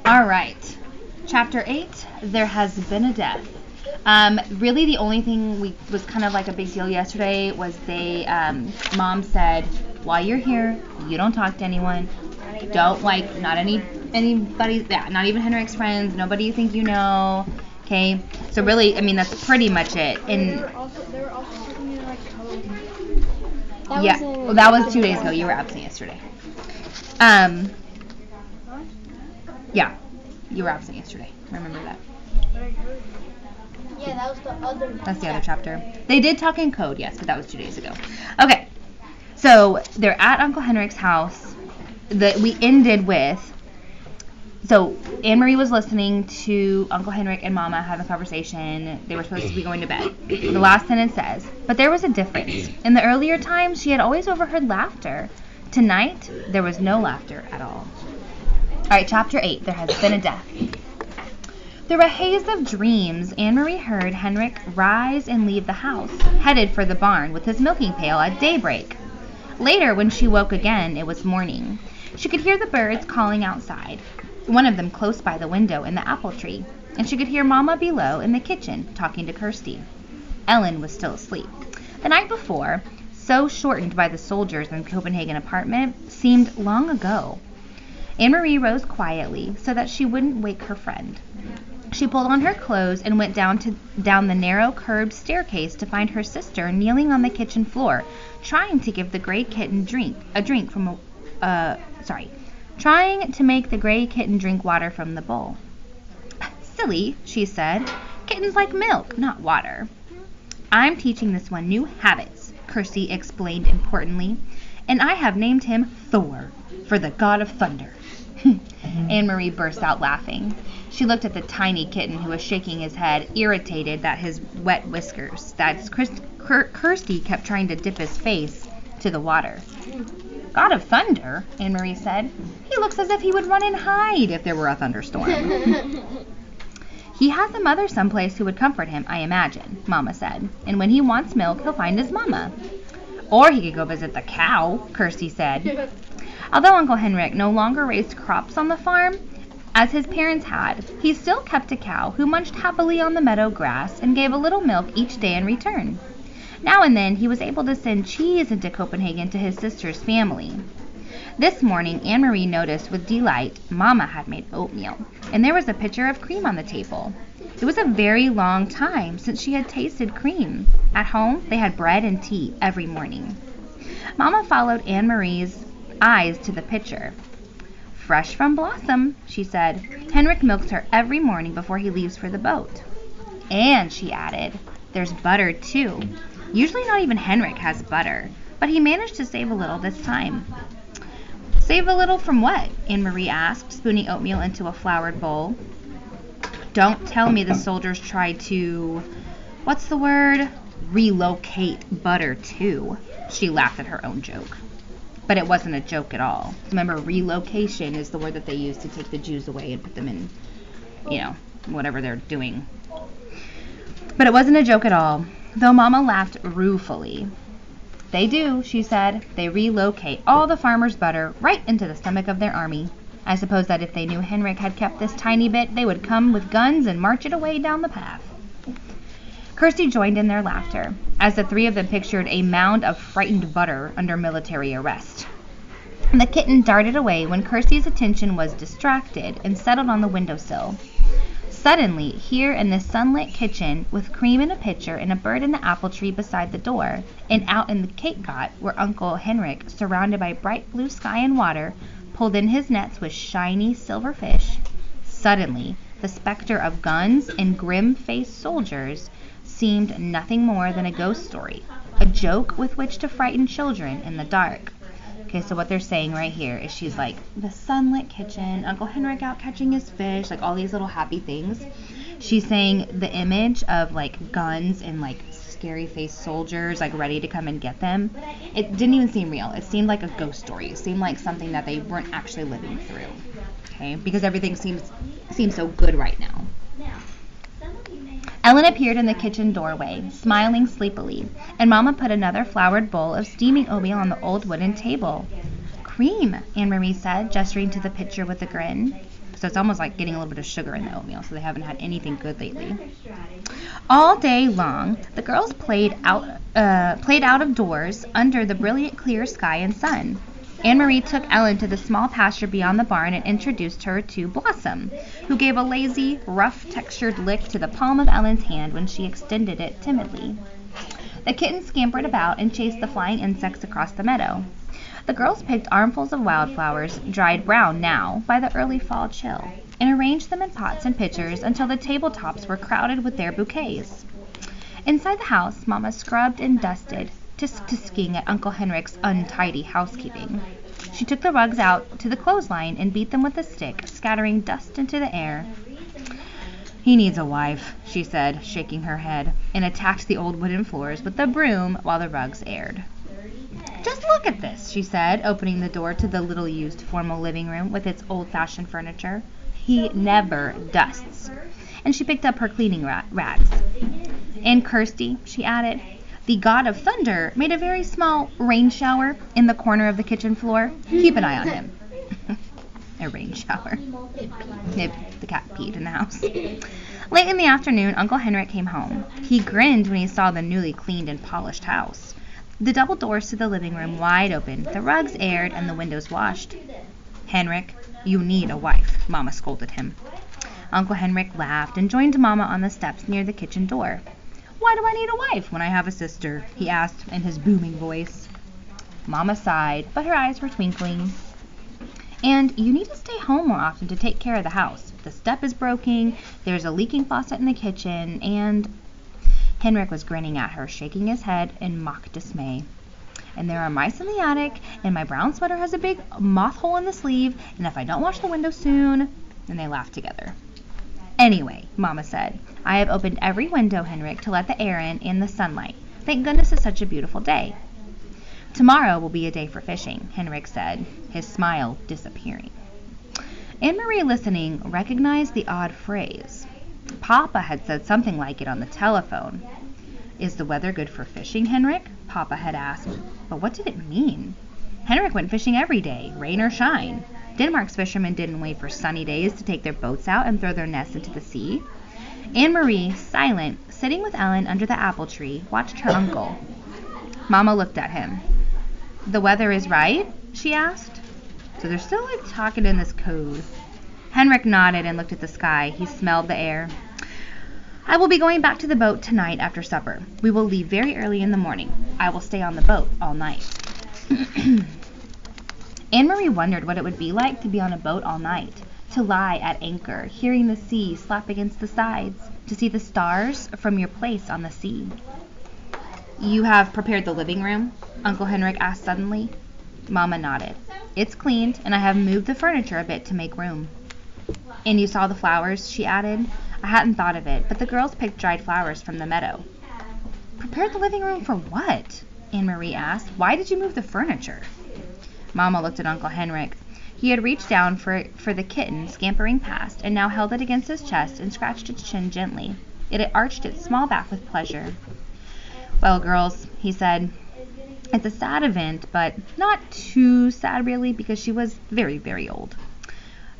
All right. Chapter 8, There Has Been a Death. Really the only thing was kind of like a big deal yesterday was Mom said, while you're here, you don't talk to anyone. Don't not anybody, not even Henrik's friends, nobody you think you know. Okay, so really, I mean, that's pretty much it. And they were also talking in like code. That was 2 days ago. You were absent yesterday. Yeah, you were absent yesterday. Remember that. Yeah, that was the other. That's the other chapter. They did talk in code, yes, but that was 2 days ago. Okay, so they're at Uncle Henrik's house. We ended with. So Anne-Marie was listening to Uncle Henrik and Mama have a conversation. They were supposed to be going to bed. The last sentence says, but there was a difference. In the earlier times, she had always overheard laughter. Tonight, there was no laughter at all. All right, chapter 8, There Has Been a Death. Through a haze of dreams, Anne-Marie heard Henrik rise and leave the house, headed for the barn with his milking pail at daybreak. Later, when she woke again, it was morning. She could hear the birds calling outside, one of them close by the window in the apple tree, and she could hear Mama below in the kitchen talking to Kirsty. Ellen was still asleep. The night before, so shortened by the soldiers in Copenhagen apartment, seemed long ago. Anne-Marie rose quietly so that she wouldn't wake her friend. She pulled on her clothes and went down the narrow curved staircase to find her sister kneeling on the kitchen floor, trying to give the gray kitten trying to make the gray kitten drink water from the bowl. Silly, she said. Kittens like milk, not water. I'm teaching this one new habits, Kirsty explained importantly, and I have named him Thor, for the god of thunder. Anne-Marie burst out laughing. She looked at the tiny kitten who was shaking his head, irritated at his wet whiskers, that Kirsty kept trying to dip his face to the water. God of thunder, Anne-Marie said. He looks as if he would run and hide if there were a thunderstorm. He has a mother someplace who would comfort him, I imagine, Mama said. And when he wants milk, he'll find his mama. Or he could go visit the cow, Kirsty said. Although Uncle Henrik no longer raised crops on the farm, as his parents had, he still kept a cow who munched happily on the meadow grass and gave a little milk each day in return. Now and then he was able to send cheese into Copenhagen to his sister's family. This morning, Anne-Marie noticed with delight Mama had made oatmeal, and there was a pitcher of cream on the table. It was a very long time since she had tasted cream. At home, they had bread and tea every morning. Mama followed Anne-Marie's eyes to the pitcher. Fresh from Blossom, she said. Henrik milks her every morning before he leaves for the boat. And, she added, there's butter too. Usually not even Henrik has butter, but he managed to save a little this time. Save a little from what? Anne-Marie asked, spooning oatmeal into a floured bowl. Don't tell me the soldiers tried to, what's the word? Relocate butter too. She laughed at her own joke. But it wasn't a joke at all. Remember, relocation is the word that they use to take the Jews away and put them in, whatever they're doing. But it wasn't a joke at all, though Mama laughed ruefully. They do, she said. They relocate all the farmers' butter right into the stomach of their army. I suppose that if they knew Henrik had kept this tiny bit, they would come with guns and march it away down the path. Kirsty joined in their laughter, as the three of them pictured a mound of frightened butter under military arrest. The kitten darted away when Kirsty's attention was distracted and settled on the windowsill. Suddenly, here in this sunlit kitchen, with cream in a pitcher and a bird in the apple tree beside the door, and out in the cake cot where Uncle Henrik, surrounded by bright blue sky and water, pulled in his nets with shiny silver fish, suddenly the specter of guns and grim-faced soldiers seemed nothing more than a ghost story, a joke with which to frighten children in the dark. Okay, so what they're saying right here is she's like, the sunlit kitchen, Uncle Henrik out catching his fish, like all these little happy things. She's saying the image of like guns and like scary faced soldiers like ready to come and get them. It didn't even seem real. It seemed like a ghost story. It seemed like something that they weren't actually living through. Okay, because everything seems so good right now. Ellen appeared in the kitchen doorway, smiling sleepily, and Mama put another floured bowl of steaming oatmeal on the old wooden table. cream, Anne-Marie said, gesturing to the pitcher with a grin. So it's almost like getting a little bit of sugar in the oatmeal, so they haven't had anything good lately. All day long, the girls played out of doors under the brilliant clear sky and sun. Anne-Marie took Ellen to the small pasture beyond the barn and introduced her to Blossom, who gave a lazy, rough-textured lick to the palm of Ellen's hand when she extended it timidly. The kitten scampered about and chased the flying insects across the meadow. The girls picked armfuls of wildflowers, dried brown now by the early fall chill, and arranged them in pots and pitchers until the tabletops were crowded with their bouquets. Inside the house, Mama scrubbed and dusted, tisk-tisking at Uncle Henrik's untidy housekeeping. She took the rugs out to the clothesline and beat them with a stick, scattering dust into the air. "He needs a wife," she said, shaking her head, and attacked the old wooden floors with the broom while the rugs aired. "Just look at this," she said, opening the door to the little-used formal living room with its old-fashioned furniture. "He never dusts." And she picked up her cleaning rags. "And Kirsty," she added, "the god of thunder made a very small rain shower in the corner of the kitchen floor. Keep an eye on him." A rain shower. The cat peed in the house. Late in the afternoon, Uncle Henrik came home. He grinned when he saw the newly cleaned and polished house. The double doors to the living room wide open, the rugs aired, and the windows washed. "Henrik, you need a wife," Mama scolded him. Uncle Henrik laughed and joined Mama on the steps near the kitchen door. "Why do I need a wife when I have a sister?" he asked in his booming voice. Mama sighed, but her eyes were twinkling. "And you need to stay home more often to take care of the house. The step is broken, there's a leaking faucet in the kitchen, and..." Henrik was grinning at her, shaking his head in mock dismay. "And there are mice in the attic, and my brown sweater has a big moth hole in the sleeve, and if I don't wash the window soon..." And they laughed together. "Anyway," Mama said, "I have opened every window, Henrik, to let the air in and the sunlight. Thank goodness it's such a beautiful day." "Tomorrow will be a day for fishing," Henrik said, his smile disappearing. Anne-Marie, listening, recognized the odd phrase. Papa had said something like it on the telephone. "Is the weather good for fishing, Henrik?" Papa had asked. But what did it mean? Henrik went fishing every day, rain or shine. Denmark's fishermen didn't wait for sunny days to take their boats out and throw their nets into the sea. Anne-Marie, silent, sitting with Ellen under the apple tree, watched her uncle. Mama looked at him. "The weather is right?" she asked. So they're still talking in this code. Henrik nodded and looked at the sky. He smelled the air. "I will be going back to the boat tonight after supper. We will leave very early in the morning. I will stay on the boat all night." Anne-Marie wondered what it would be like to be on a boat all night, to lie at anchor, hearing the sea slap against the sides, to see the stars from your place on the sea. "You have prepared the living room?" Uncle Henrik asked suddenly. Mama nodded. "It's cleaned, and I have moved the furniture a bit to make room." "And you saw the flowers?" she added. "I hadn't thought of it, but the girls picked dried flowers from the meadow." "Prepared the living room for what?" Anne-Marie asked. "Why did you move the furniture?" Mama looked at Uncle Henrik. He had reached down for the kitten scampering past, and now held it against his chest and scratched its chin gently. It had arched its small back with pleasure. "Well, girls," he said, "it's a sad event, but not too sad really, because she was very, very old.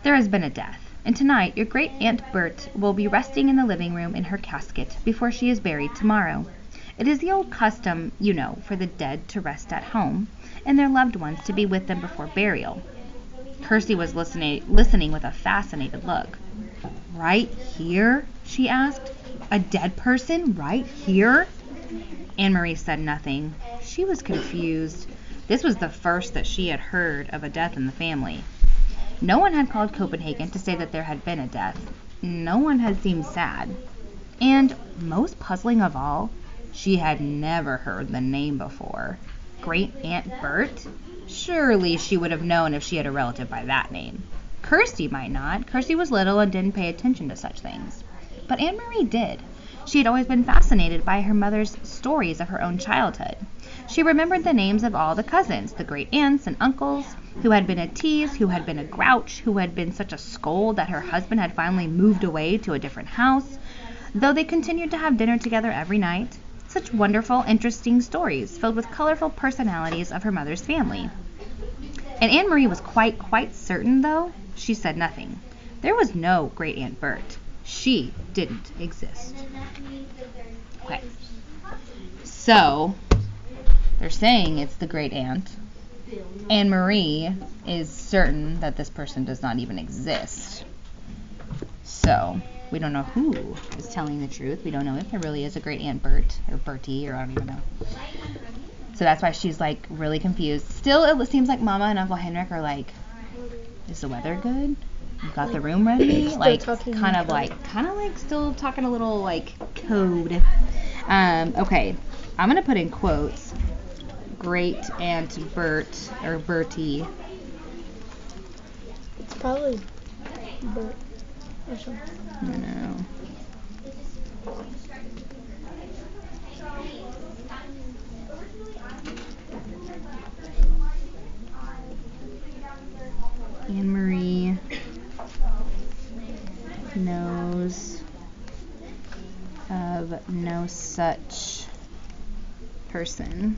There has been a death, and tonight your great-aunt Bert will be resting in the living room in her casket before she is buried tomorrow. It is the old custom, you know, for the dead to rest at home, and their loved ones to be with them before burial." Kirsty was listening with a fascinated look. "Right here?" she asked. "A dead person right here?" Anne-Marie said nothing. She was confused. This was the first that she had heard of a death in the family. No one had called Copenhagen to say that there had been a death. No one had seemed sad. And, most puzzling of all, she had never heard the name before. Great-Aunt Bert? Surely she would have known if she had a relative by that name. Kirsty might not. Kirsty was little and didn't pay attention to such things. But Anne-Marie did. She had always been fascinated by her mother's stories of her own childhood. She remembered the names of all the cousins, the great-aunts and uncles, who had been a tease, who had been a grouch, who had been such a scold that her husband had finally moved away to a different house, though they continued to have dinner together every night. Such wonderful, interesting stories, filled with colorful personalities of her mother's family. And Anne Marie was quite certain, though. She said nothing. There was no Great Aunt Bert. She didn't exist. Okay. So, they're saying it's the Great Aunt. Anne Marie is certain that this person does not even exist. So, we don't know who is telling the truth. We don't know if there really is a Great Aunt Bert or Bertie, or I don't even know. So that's why she's like really confused. Still, it seems like Mama and Uncle Henrik are like, is the weather good? You got the room ready? Like, kind of like still talking a little like code. Okay, I'm gonna put in quotes. Great Aunt Bert or Bertie. It's probably Bert or something. I don't know. Anne Marie knows of no such person.